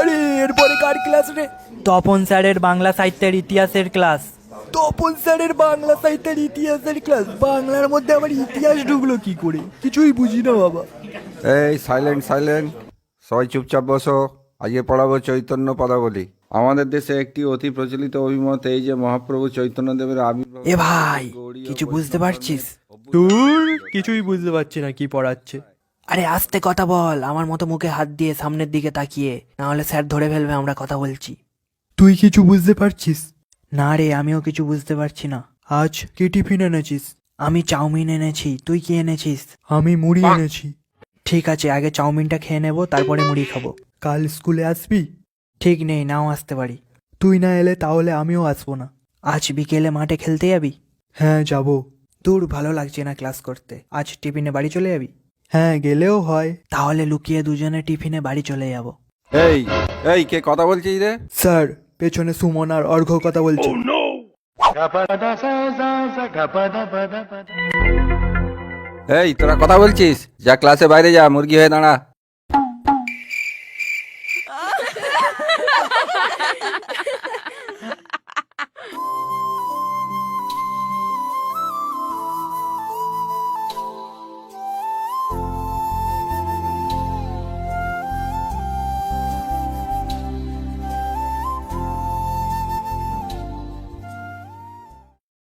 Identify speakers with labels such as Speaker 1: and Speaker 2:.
Speaker 1: আরে এরপরে কার ক্লাস রে?
Speaker 2: তপন স্যারের বাংলা সাহিত্যের ইতিহাসের ক্লাস।
Speaker 1: তপন স্যারের বাংলা সাহিত্যের ইতিহাসের ক্লাস? বাংলার মধ্যে আবার ইতিহাস ঢুকলো কি করে? কিছুই বুঝি না বাবা।
Speaker 3: এই সাইলেন্ট সাইলেন্ট, সবাই চুপচাপ বসো। আজকে পড়াবো চৈতন্য পদাবলী। আমাদের দেশে একটি অতি প্রচলিত অভিমত এই যে মহাপ্রভু চৈতন্যদেবের আবির্ভাব।
Speaker 2: এ ভাই, কিছু বুঝতে পারছিস?
Speaker 1: তোর কিছুই বুঝতে পারছি না কি পড়াচ্ছে।
Speaker 2: আরে আস্তে কথা বল, আমার মতো মুখে হাত দিয়ে সামনের দিকে তাকিয়ে, না হলে স্যার ধরে ফেলবে আমরা কথা বলছি।
Speaker 1: তুই কিছু বুঝতে পারছিস?
Speaker 2: না রে, আমিও কিছু বুঝতে পারছি না।
Speaker 1: আজ কি টিফিন এনেছিস?
Speaker 2: আমি চাউমিন এনেছি, তুই কি এনেছিস?
Speaker 1: আমি মুড়ি এনেছি।
Speaker 2: ঠিক আছে, আগে চাউমিনটা খেয়ে নেবো, তারপরে মুড়ি খাবো।
Speaker 1: কাল স্কুলে আসবি?
Speaker 2: ঠিক নেই, নাও আসতে পারি।
Speaker 1: তুই না এলে তাহলে আমিও আসবো না।
Speaker 2: আজ বিকেলে মাঠে খেলতে যাবি?
Speaker 1: হ্যাঁ যাব।
Speaker 2: দূর, ভালো লাগছে না ক্লাস করতে। আজ টিফিনে বাড়ি চলে যাবি?
Speaker 1: হ্যাঁ গেলেও হয়।
Speaker 2: তাহলে লুকিয়ে দুজনে টিফিনে বাড়ি চলে যাব।
Speaker 3: এই এই কে কথা বলছিস রে?
Speaker 1: স্যার, পেছনে সুমন আর অর্ঘ্য কথা বলছে।
Speaker 3: এই তোরা কথা বলছিস? যা ক্লাসে বাইরে যা, মুরগি হয়ে দাঁড়া।